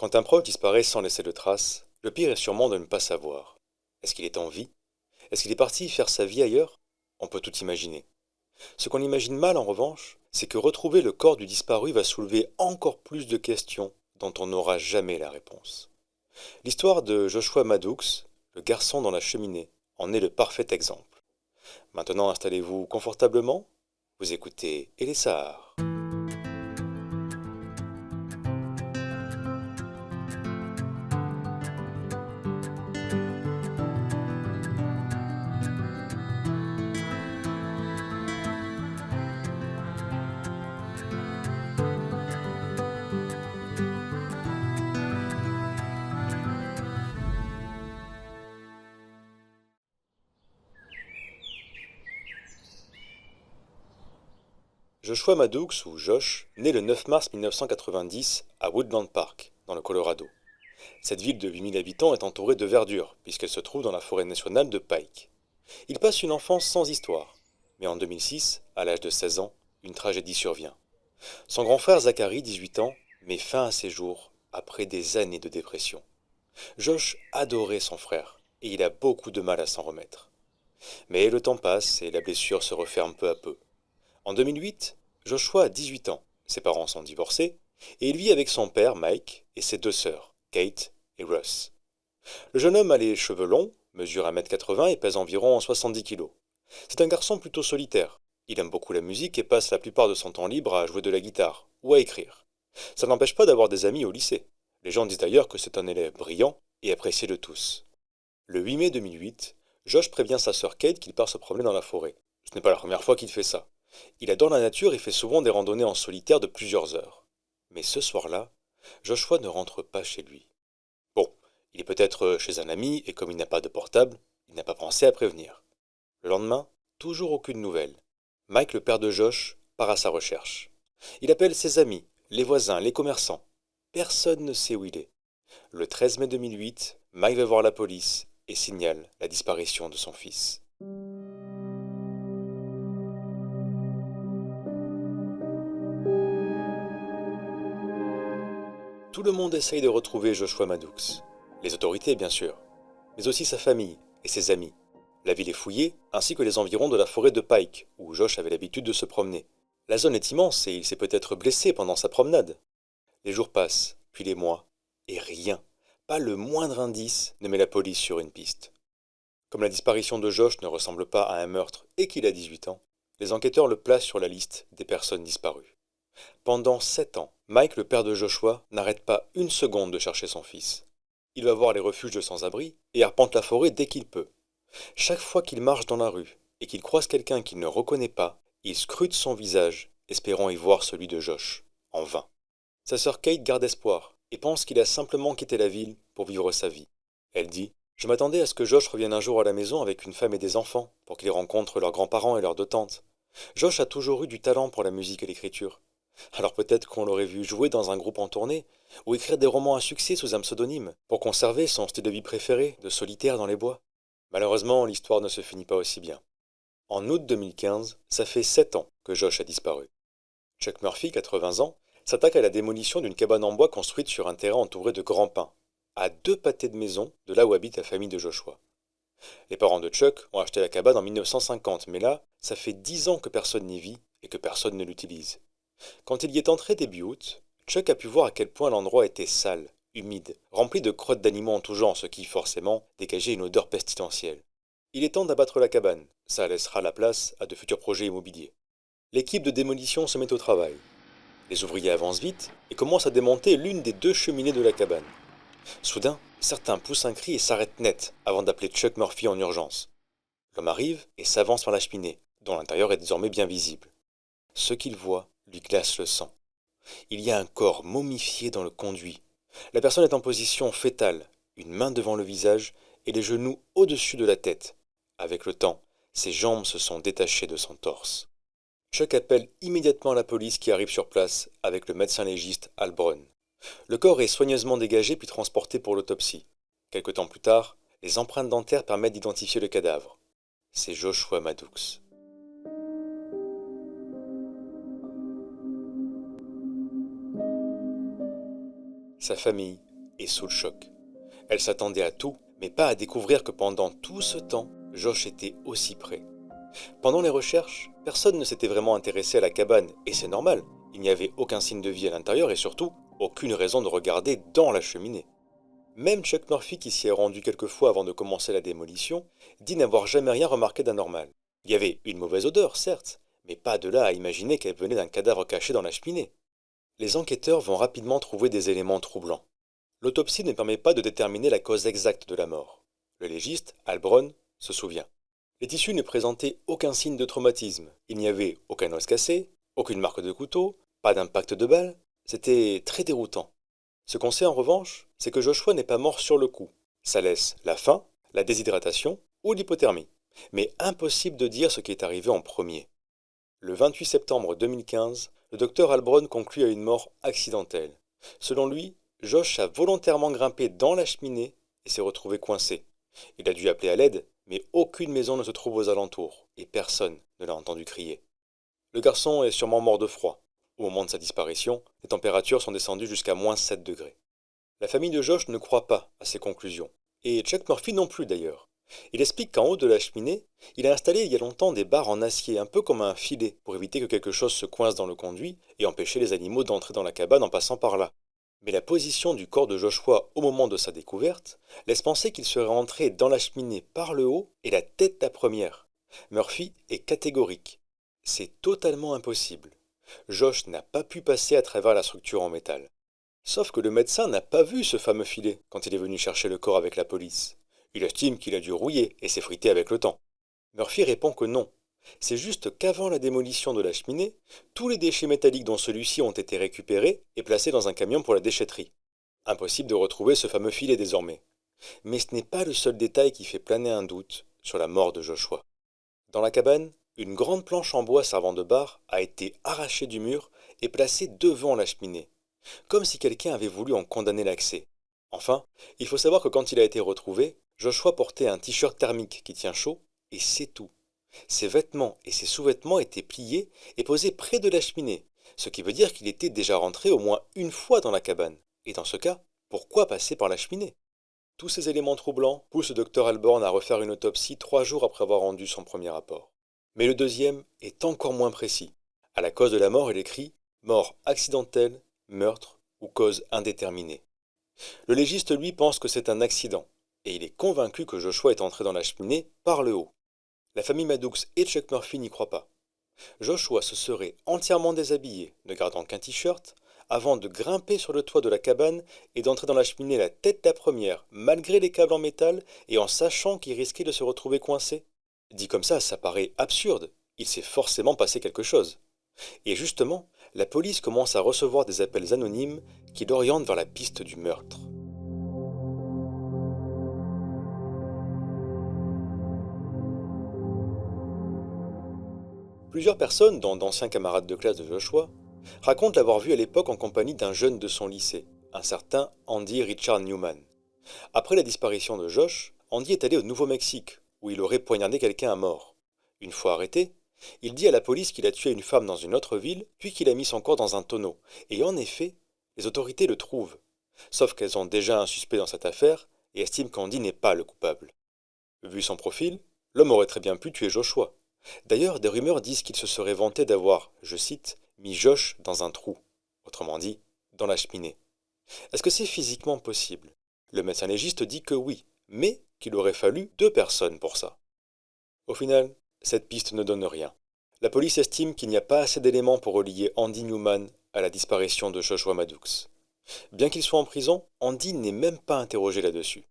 Quand un proche disparaît sans laisser de traces, le pire est sûrement de ne pas savoir. Est-ce qu'il est en vie? Est-ce qu'il est parti faire sa vie ailleurs? On peut tout imaginer. Ce qu'on imagine mal en revanche, c'est que retrouver le corps du disparu va soulever encore plus de questions dont on n'aura jamais la réponse. L'histoire de Joshua Maddox, le garçon dans la cheminée, en est le parfait exemple. Maintenant installez-vous confortablement, vous écoutez Elessar. Joshua Maddox, ou Josh, naît le 9 mars 1990 à Woodland Park, dans le Colorado. Cette ville de 8000 habitants est entourée de verdure, puisqu'elle se trouve dans la forêt nationale de Pike. Il passe une enfance sans histoire, mais en 2006, à l'âge de 16 ans, une tragédie survient. Son grand frère Zachary, 18 ans, met fin à ses jours après des années de dépression. Josh adorait son frère, et il a beaucoup de mal à s'en remettre. Mais le temps passe et la blessure se referme peu à peu. En 2008, Joshua a 18 ans, ses parents sont divorcés, et il vit avec son père Mike et ses deux sœurs, Kate et Russ. Le jeune homme a les cheveux longs, mesure 1,80 m et pèse environ 70 kilos. C'est un garçon plutôt solitaire. Il aime beaucoup la musique et passe la plupart de son temps libre à jouer de la guitare ou à écrire. Ça n'empêche pas d'avoir des amis au lycée. Les gens disent d'ailleurs que c'est un élève brillant et apprécié de tous. Le 8 mai 2008, Josh prévient sa sœur Kate qu'il part se promener dans la forêt. Ce n'est pas la première fois qu'il fait ça. Il adore la nature et fait souvent des randonnées en solitaire de plusieurs heures. Mais ce soir-là, Joshua ne rentre pas chez lui. Bon, il est peut-être chez un ami et comme il n'a pas de portable, il n'a pas pensé à prévenir. Le lendemain, toujours aucune nouvelle. Mike, le père de Josh, part à sa recherche. Il appelle ses amis, les voisins, les commerçants. Personne ne sait où il est. Le 13 mai 2008, Mike va voir la police et signale la disparition de son fils. Tout le monde essaye de retrouver Joshua Maddox. Les autorités, bien sûr, mais aussi sa famille et ses amis. La ville est fouillée, ainsi que les environs de la forêt de Pike, où Josh avait l'habitude de se promener. La zone est immense et il s'est peut-être blessé pendant sa promenade. Les jours passent, puis les mois, et rien, pas le moindre indice ne met la police sur une piste. Comme la disparition de Josh ne ressemble pas à un meurtre et qu'il a 18 ans, les enquêteurs le placent sur la liste des personnes disparues. Pendant 7 ans, Mike, le père de Joshua, n'arrête pas une seconde de chercher son fils. Il va voir les refuges de sans-abri et arpente la forêt dès qu'il peut. Chaque fois qu'il marche dans la rue et qu'il croise quelqu'un qu'il ne reconnaît pas, il scrute son visage, espérant y voir celui de Josh. En vain. Sa sœur Kate garde espoir et pense qu'il a simplement quitté la ville pour vivre sa vie. Elle dit: Je m'attendais à ce que Josh revienne un jour à la maison avec une femme et des enfants, pour qu'ils rencontrent leurs grands-parents et leurs deux tantes. Josh a toujours eu du talent pour la musique et l'écriture. Alors peut-être qu'on l'aurait vu jouer dans un groupe en tournée, ou écrire des romans à succès sous un pseudonyme, pour conserver son style de vie préféré, de solitaire dans les bois. Malheureusement, l'histoire ne se finit pas aussi bien. En août 2015, ça fait 7 ans que Josh a disparu. Chuck Murphy, 80 ans, s'attaque à la démolition d'une cabane en bois construite sur un terrain entouré de grands pins, à 2 pâtés de maison de là où habite la famille de Joshua. Les parents de Chuck ont acheté la cabane en 1950, mais là, ça fait 10 ans que personne n'y vit et que personne ne l'utilise. Quand il y est entré début août, Chuck a pu voir à quel point l'endroit était sale, humide, rempli de crottes d'animaux en tout genre, ce qui, forcément, dégageait une odeur pestilentielle. Il est temps d'abattre la cabane, ça laissera la place à de futurs projets immobiliers. L'équipe de démolition se met au travail. Les ouvriers avancent vite et commencent à démonter l'une des 2 cheminées de la cabane. Soudain, certains poussent un cri et s'arrêtent net avant d'appeler Chuck Murphy en urgence. L'homme arrive et s'avance vers la cheminée, dont l'intérieur est désormais bien visible. Ce qu'il voit lui glace le sang. Il y a un corps momifié dans le conduit. La personne est en position fétale, une main devant le visage et les genoux au-dessus de la tête. Avec le temps, ses jambes se sont détachées de son torse. Chuck appelle immédiatement la police qui arrive sur place avec le médecin légiste Al Brown. Le corps est soigneusement dégagé puis transporté pour l'autopsie. Quelque temps plus tard, les empreintes dentaires permettent d'identifier le cadavre. C'est Joshua Maddox. Sa famille est sous le choc. Elle s'attendait à tout, mais pas à découvrir que pendant tout ce temps, Josh était aussi près. Pendant les recherches, personne ne s'était vraiment intéressé à la cabane, et c'est normal, il n'y avait aucun signe de vie à l'intérieur et surtout, aucune raison de regarder dans la cheminée. Même Chuck Murphy, qui s'y est rendu quelques fois avant de commencer la démolition, dit n'avoir jamais rien remarqué d'anormal. Il y avait une mauvaise odeur, certes, mais pas de là à imaginer qu'elle venait d'un cadavre caché dans la cheminée. Les enquêteurs vont rapidement trouver des éléments troublants. L'autopsie ne permet pas de déterminer la cause exacte de la mort. Le légiste, Al Brown, se souvient. Les tissus ne présentaient aucun signe de traumatisme. Il n'y avait aucun os cassé, aucune marque de couteau, pas d'impact de balle. C'était très déroutant. Ce qu'on sait en revanche, c'est que Joshua n'est pas mort sur le coup. Ça laisse la faim, la déshydratation ou l'hypothermie. Mais impossible de dire ce qui est arrivé en premier. Le 28 septembre 2015, le docteur Al Brown conclut à une mort accidentelle. Selon lui, Josh a volontairement grimpé dans la cheminée et s'est retrouvé coincé. Il a dû appeler à l'aide, mais aucune maison ne se trouve aux alentours, et personne ne l'a entendu crier. Le garçon est sûrement mort de froid. Au moment de sa disparition, les températures sont descendues jusqu'à -7 degrés. La famille de Josh ne croit pas à ces conclusions, et Chuck Murphy non plus d'ailleurs. Il explique qu'en haut de la cheminée, il a installé il y a longtemps des barres en acier, un peu comme un filet, pour éviter que quelque chose se coince dans le conduit et empêcher les animaux d'entrer dans la cabane en passant par là. Mais la position du corps de Joshua au moment de sa découverte laisse penser qu'il serait entré dans la cheminée par le haut et la tête la première. Murphy est catégorique. C'est totalement impossible. Josh n'a pas pu passer à travers la structure en métal. Sauf que le médecin n'a pas vu ce fameux filet quand il est venu chercher le corps avec la police. Il estime qu'il a dû rouiller et s'effriter avec le temps. Murphy répond que non. C'est juste qu'avant la démolition de la cheminée, tous les déchets métalliques dont celui-ci ont été récupérés et placés dans un camion pour la déchetterie. Impossible de retrouver ce fameux filet désormais. Mais ce n'est pas le seul détail qui fait planer un doute sur la mort de Joshua. Dans la cabane, une grande planche en bois servant de bar a été arrachée du mur et placée devant la cheminée, comme si quelqu'un avait voulu en condamner l'accès. Enfin, il faut savoir que quand il a été retrouvé, Joshua portait un t-shirt thermique qui tient chaud, et c'est tout. Ses vêtements et ses sous-vêtements étaient pliés et posés près de la cheminée, ce qui veut dire qu'il était déjà rentré au moins une fois dans la cabane. Et dans ce cas, pourquoi passer par la cheminée? Tous ces éléments troublants poussent le docteur Al Brown à refaire une autopsie 3 jours après avoir rendu son premier rapport. Mais le deuxième est encore moins précis. À la cause de la mort, il écrit « mort accidentelle, meurtre ou cause indéterminée ». Le légiste, lui, pense que c'est un accident, et il est convaincu que Joshua est entré dans la cheminée par le haut. La famille Maddoux et Chuck Murphy n'y croient pas. Joshua se serait entièrement déshabillé, ne gardant qu'un t-shirt, avant de grimper sur le toit de la cabane et d'entrer dans la cheminée la tête la première, malgré les câbles en métal et en sachant qu'il risquait de se retrouver coincé. Dit comme ça paraît absurde. Il s'est forcément passé quelque chose. Et justement, la police commence à recevoir des appels anonymes qui l'orientent vers la piste du meurtre. Plusieurs personnes, dont d'anciens camarades de classe de Joshua, racontent l'avoir vu à l'époque en compagnie d'un jeune de son lycée, un certain Andy Richard Newman. Après la disparition de Josh, Andy est allé au Nouveau-Mexique, où il aurait poignardé quelqu'un à mort. Une fois arrêté, il dit à la police qu'il a tué une femme dans une autre ville, puis qu'il a mis son corps dans un tonneau. Et en effet, les autorités le trouvent. Sauf qu'elles ont déjà un suspect dans cette affaire et estiment qu'Andy n'est pas le coupable. Vu son profil, l'homme aurait très bien pu tuer Joshua. D'ailleurs, des rumeurs disent qu'il se serait vanté d'avoir, je cite, mis Josh dans un trou, autrement dit, dans la cheminée. Est-ce que c'est physiquement possible? Le médecin légiste dit que oui, mais qu'il aurait fallu 2 personnes pour ça. Au final, cette piste ne donne rien. La police estime qu'il n'y a pas assez d'éléments pour relier Andy Newman à la disparition de Joshua Maddoux. Bien qu'il soit en prison, Andy n'est même pas interrogé là-dessus.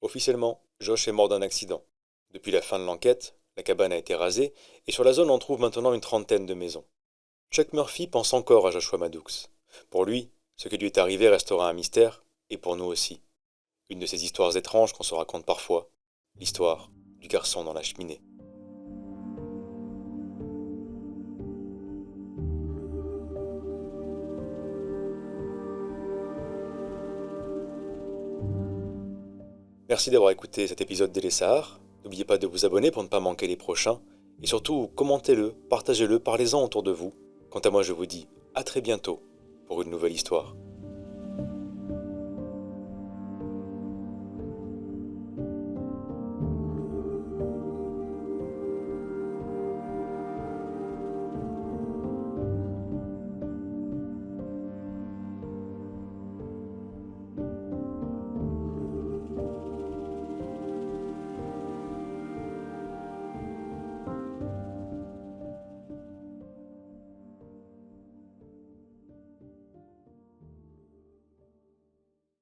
Officiellement, Josh est mort d'un accident. Depuis la fin de l'enquête, la cabane a été rasée et sur la zone on trouve maintenant une 30aine de maisons. Chuck Murphy pense encore à Joshua Maddoux. Pour lui, ce qui lui est arrivé restera un mystère, et pour nous aussi. Une de ces histoires étranges qu'on se raconte parfois, l'histoire du garçon dans la cheminée. Merci d'avoir écouté cet épisode d'Ele Sahar. N'oubliez pas de vous abonner pour ne pas manquer les prochains. Et surtout, commentez-le, partagez-le, parlez-en autour de vous. Quant à moi, je vous dis à très bientôt pour une nouvelle histoire.